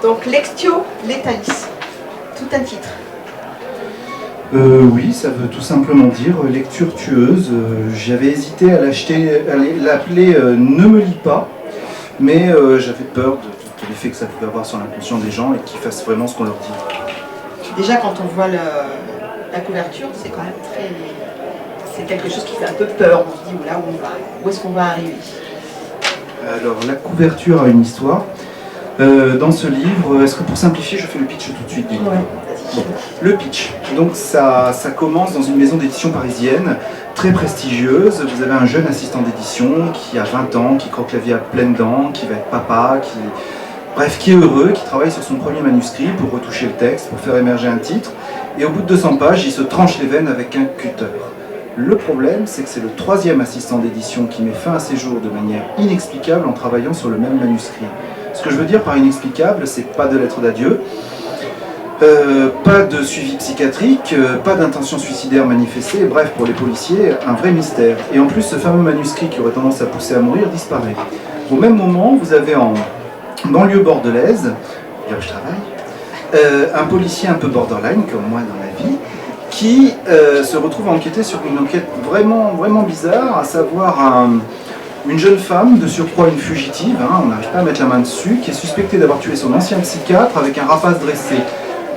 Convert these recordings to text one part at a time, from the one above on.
Donc, Lectio Letalis, tout un titre. Oui, ça veut tout simplement dire lecture tueuse. J'avais hésité à l'appeler Ne me lis pas, mais j'avais peur de l'effet que ça pouvait avoir sur l'inconscient des gens et qu'ils fassent vraiment ce qu'on leur dit. Déjà, quand on voit la couverture, c'est quand même très... C'est quelque chose qui fait un peu peur. On se dit, là, où est-ce qu'on va arriver? Alors, la couverture a une histoire. Dans ce livre, est-ce que pour simplifier, je fais le pitch tout de suite? Ouais. Bon, le pitch. Donc ça commence dans une maison d'édition parisienne, très prestigieuse. Vous avez un jeune assistant d'édition qui a 20 ans, qui croque la vie à pleines dents, qui va être papa, qui est heureux, qui travaille sur son premier manuscrit pour retoucher le texte, pour faire émerger un titre. Et au bout de 200 pages, il se tranche les veines avec un cutter. Le problème, c'est que c'est le troisième assistant d'édition qui met fin à ses jours de manière inexplicable en travaillant sur le même manuscrit. Ce que je veux dire par inexplicable, c'est pas de lettre d'adieu, pas de suivi psychiatrique, pas d'intention suicidaire manifestée, bref, pour les policiers, un vrai mystère. Et en plus, ce fameux manuscrit qui aurait tendance à pousser à mourir disparaît. Au même moment, vous avez en banlieue bordelaise, là où je travaille, un policier un peu borderline, comme moi dans la vie, qui se retrouve à enquêter sur une enquête vraiment, vraiment bizarre, à savoir une jeune femme, de surcroît une fugitive, on n'arrive pas à mettre la main dessus, qui est suspectée d'avoir tué son ancien psychiatre avec un rapace dressé.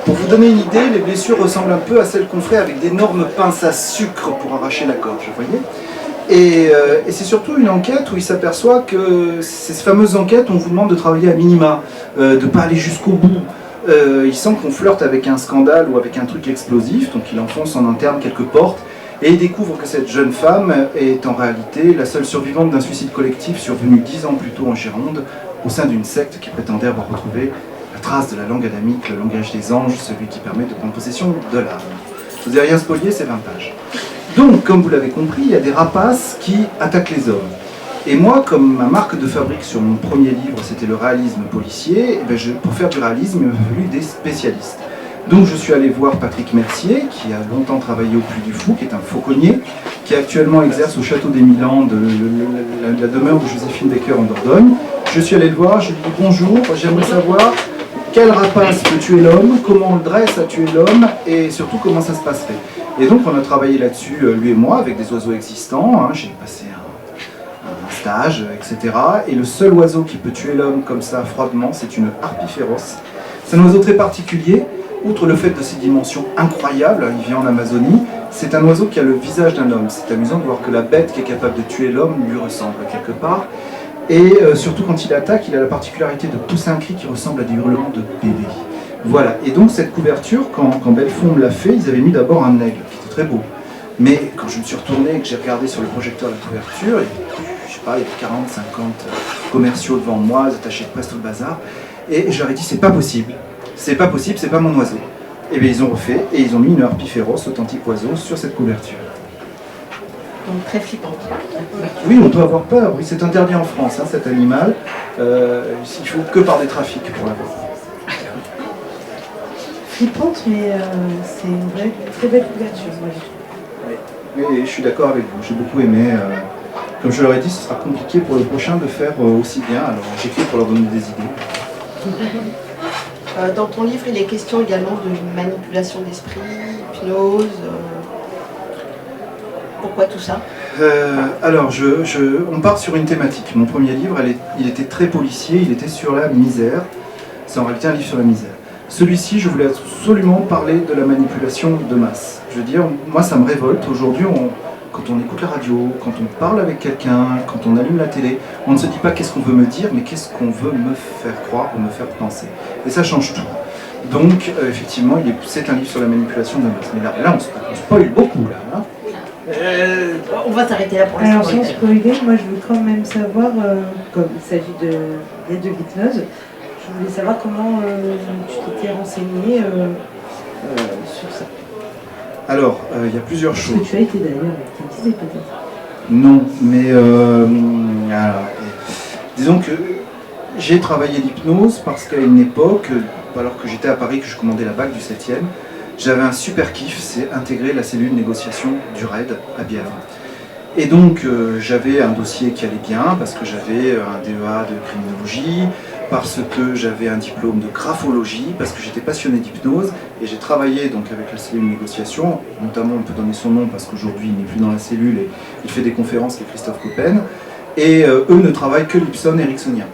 Pour vous donner une idée, les blessures ressemblent un peu à celles qu'on ferait avec d'énormes pinces à sucre pour arracher la gorge, vous voyez ? Et c'est surtout une enquête où il s'aperçoit que ces fameuses enquêtes, on vous demande de travailler à minima, de ne pas aller jusqu'au bout. Il sent qu'on flirte avec un scandale ou avec un truc explosif, donc il enfonce en interne quelques portes, et il découvre que cette jeune femme est en réalité la seule survivante d'un suicide collectif survenu 10 ans plus tôt en Gironde, au sein d'une secte qui prétendait avoir retrouvé la trace de la langue adamique, le langage des anges, celui qui permet de prendre possession de l'âme. Je vous ai rien spolié, c'est 20 pages. Donc, comme vous l'avez compris, il y a des rapaces qui attaquent les hommes. Et moi, comme ma marque de fabrique sur mon premier livre, c'était le réalisme policier, pour faire du réalisme, il m'a fallu des spécialistes. Donc je suis allé voir Patrick Mercier, qui a longtemps travaillé au Puy du Fou, qui est un fauconnier, qui actuellement exerce au Château des Milans, la demeure de Joséphine Baker en Dordogne. Je suis allé le voir, je lui ai dit bonjour, j'aimerais savoir quel rapace peut tuer l'homme, comment on le dresse à tuer l'homme, et surtout comment ça se passerait. Et donc on a travaillé là-dessus, lui et moi, avec des oiseaux existants, j'ai passé un stage, etc. Et le seul oiseau qui peut tuer l'homme comme ça, froidement, c'est une harpie féroce. C'est un oiseau très particulier. Outre le fait de ses dimensions incroyables, il vit en Amazonie, c'est un oiseau qui a le visage d'un homme. C'est amusant de voir que la bête qui est capable de tuer l'homme lui ressemble quelque part. Et surtout quand il attaque, il a la particularité de pousser un cri qui ressemble à des hurlements de bébé. Voilà, et donc cette couverture, quand Belfond me l'a fait, ils avaient mis d'abord un aigle, qui était très beau. Mais quand je me suis retourné et que j'ai regardé sur le projecteur la couverture, je sais pas, il y avait 40, 50 commerciaux devant moi, attachés de presse tout le bazar, et je leur ai dit c'est pas possible. C'est pas possible, c'est pas mon oiseau. Et bien ils ont refait et ils ont mis une harpie féroce, authentique oiseau, sur cette couverture. Donc très flippante. Oui, on peut avoir peur. Oui, c'est interdit en France, cet animal. Il faut que par des trafics pour l'avoir. Flippante, mais c'est une vraie, très belle couverture, moi je trouve. Oui, je suis d'accord avec vous. J'ai beaucoup aimé. Comme je leur ai dit, ce sera compliqué pour le prochain de faire aussi bien. Alors j'écris pour leur donner des idées. Dans ton livre, il est question également de manipulation d'esprit, hypnose. Pourquoi tout ça? Alors, on part sur une thématique. Mon premier livre, il était très policier, il était sur la misère. C'est en réalité un livre sur la misère. Celui-ci, je voulais absolument parler de la manipulation de masse. Je veux dire, moi, ça me révolte. Aujourd'hui, quand on écoute la radio, quand on parle avec quelqu'un, quand on allume la télé, on ne se dit pas qu'est-ce qu'on veut me dire, mais qu'est-ce qu'on veut me faire croire ou me faire penser. Et ça change tout. Donc, effectivement, c'est un livre sur la manipulation de masse. Mais là on spoil beaucoup, là. On va s'arrêter là pour l'instant. Alors sans spoiler, moi je veux quand même savoir, comme il s'agit d'aide de l'hypnose, je voulais savoir comment tu t'étais renseigné sur ça. Alors, il y a plusieurs choses. Est-ce que tu as été d'ailleurs, tu disais peut-être? Non, mais disons que j'ai travaillé l'hypnose parce qu'à une époque, alors que j'étais à Paris, que je commandais la bac du 7e, j'avais un super kiff, c'est intégrer la cellule négociation du RAID à Bièvre. Et donc j'avais un dossier qui allait bien parce que j'avais un DEA de criminologie, parce que j'avais un diplôme de graphologie, parce que j'étais passionné d'hypnose, et j'ai travaillé donc avec la cellule négociation, notamment on peut donner son nom parce qu'aujourd'hui il n'est plus dans la cellule et il fait des conférences avec Christophe Coppen, et eux ne travaillent que l'Ipson ericksonien.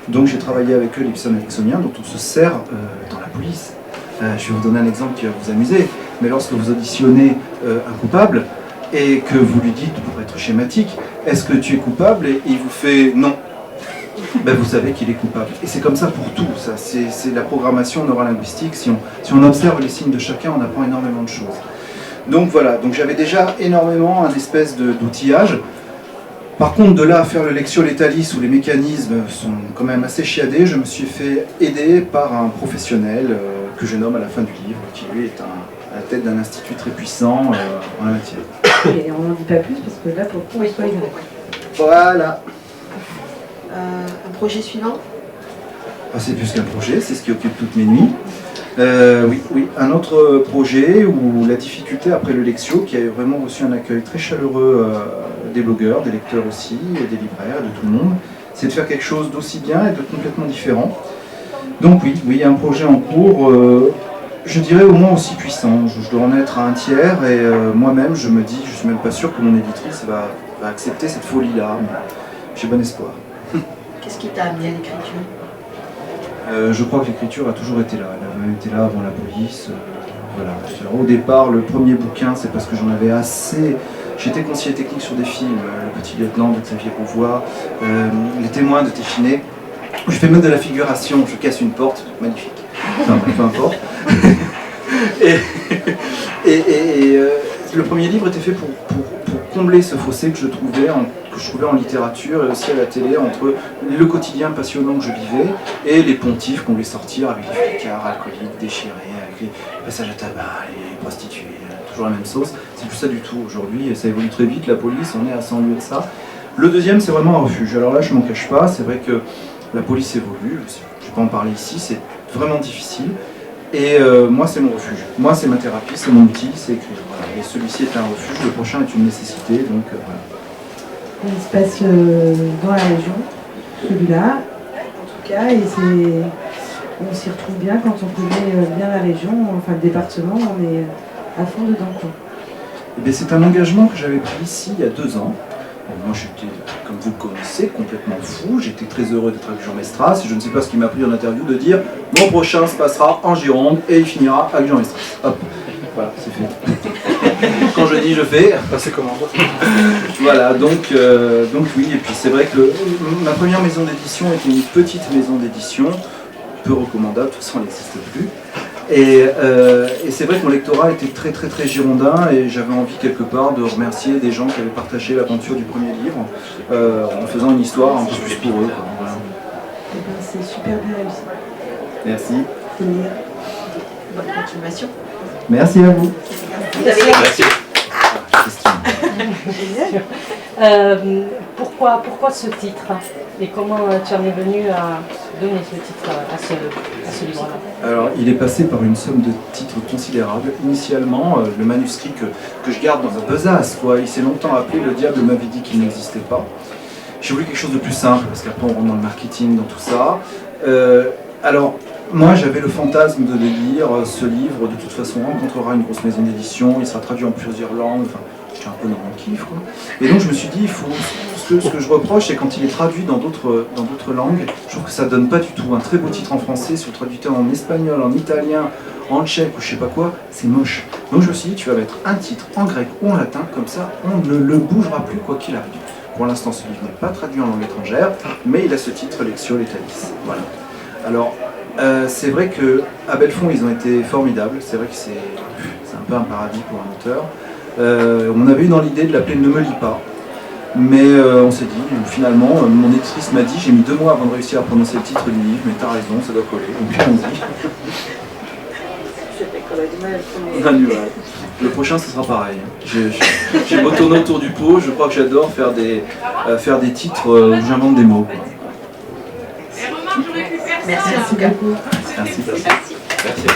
Donc j'ai travaillé avec eux l'Ipson ericksonien, dont on se sert dans la police. Je vais vous donner un exemple qui va vous amuser, mais lorsque vous auditionnez un coupable, et que vous lui dites, pour être schématique, est-ce que tu es coupable, et il vous fait non, ben vous savez qu'il est coupable. Et c'est comme ça pour tout, ça. C'est la programmation neurolinguistique. Si on observe les signes de chacun, on apprend énormément de choses. Donc voilà, donc j'avais déjà énormément un espèce d'outillage. Par contre, de là à faire le lectio létalis où les mécanismes sont quand même assez chiadés, je me suis fait aider par un professionnel que je nomme à la fin du livre, qui lui est à la tête d'un institut très puissant en la matière. Et on n'en dit pas plus parce que là, pour le coup, soit il Voilà. Un projet suivant? C'est plus qu'un projet, c'est ce qui occupe toutes mes nuits. Oui, un autre projet où la difficulté après le Lectio, qui a vraiment reçu un accueil très chaleureux des blogueurs, des lecteurs aussi, et des libraires, de tout le monde, c'est de faire quelque chose d'aussi bien et de complètement différent. Donc oui, il y a un projet en cours, je dirais au moins aussi puissant. Je dois en être à un tiers et moi-même je me dis, je suis même pas sûr que mon éditrice va accepter cette folie-là, mais j'ai bon espoir. Qu'est-ce qui t'a amené à l'écriture? Je crois que l'écriture a toujours été là. Elle avait été là avant la police. Voilà. Alors, au départ, le premier bouquin, c'est parce que j'en avais assez. J'étais conseiller technique sur des films, Le Petit Lieutenant de Xavier Beauvois, Les Témoins de Téchiné. Je fais même de la figuration, je casse une porte, magnifique. Enfin, peu importe. Le premier livre était fait pour combler ce fossé que je trouvais en littérature et aussi à la télé entre le quotidien passionnant que je vivais et les pontifs qu'on voulait sortir avec les flicards alcooliques déchirés, avec les passages à tabac, les prostituées, toujours la même sauce. C'est plus ça du tout aujourd'hui, ça évolue très vite, la police, on est à 100 lieues de ça. Le deuxième, c'est vraiment un refuge. Alors là, je m'en cache pas, c'est vrai que la police évolue, je ne vais pas en parler ici, c'est vraiment difficile. Et moi, c'est mon refuge. Moi, c'est ma thérapie, c'est mon outil, c'est écrire. Voilà. Et celui-ci est un refuge, le prochain est une nécessité, donc voilà. Il se passe dans la région, celui-là, en tout cas, et on s'y retrouve bien quand on connaît bien la région, enfin le département, on est à fond dedans, quoi. Eh bien, c'est un engagement que j'avais pris ici il y a 2 ans. Moi, j'étais, comme vous le connaissez, complètement fou. J'étais très heureux d'être avec Jean Mestras. Je ne sais pas ce qui m'a pris en interview de dire « Mon prochain se passera en Gironde et il finira avec Jean Mestras. » Hop, voilà, c'est fait. Quand je dis, je fais. C'est comment? Voilà, donc oui. Et puis c'est vrai que ma première maison d'édition était une petite maison d'édition, peu recommandable, de toute façon elle n'existe plus. Et c'est vrai que mon lectorat était très très très girondin et j'avais envie quelque part de remercier des gens qui avaient partagé l'aventure du premier livre en faisant une histoire un peu plus pour eux. Quoi. Voilà. Eh ben, c'est super bien réussi. Merci. Bonne continuation. Merci à vous. Vous avez Merci. Pourquoi ce titre? Et comment tu en es venu à donner ce titre à ce livre-là? Alors, il est passé par une somme de titres considérable. Initialement, le manuscrit que je garde dans un besace, quoi, il s'est longtemps appelé Le diable m'avait dit qu'il n'existait pas. J'ai voulu quelque chose de plus simple, parce qu'après on rentre dans le marketing, dans tout ça. Alors, moi j'avais le fantasme de lire ce livre, de toute façon on rencontrera une grosse maison d'édition, il sera traduit en plusieurs langues, enfin, j'étais un peu dans mon kiff, quoi. Et donc je me suis dit, ce que je reproche, c'est quand il est traduit dans d'autres langues, je trouve que ça donne pas du tout. Un très beau titre en français, sur le traducteur en espagnol, en italien, en tchèque ou je sais pas quoi, c'est moche. Donc je me suis dit, tu vas mettre un titre en grec ou en latin, comme ça on ne le bougera plus quoi qu'il arrive. Pour l'instant, ce livre n'est pas traduit en langue étrangère, mais il a ce titre, Lectio Létalis. Voilà. Alors, c'est vrai qu'à Belfond, ils ont été formidables. C'est vrai que c'est un peu un paradis pour un auteur. On avait eu dans l'idée de l'appeler Ne me lis pas. Mais on s'est dit, finalement, mon éditrice m'a dit, j'ai mis 2 mois avant de réussir à prononcer le titre du livre, mais t'as raison, ça doit coller. Donc puis allons-y. On a du mal. Le prochain, ce sera pareil. J'ai beau tourner autour du pot, je crois que j'adore faire des titres où j'invente des mots. Quoi. Merci. Merci beaucoup. Merci. Merci. Merci.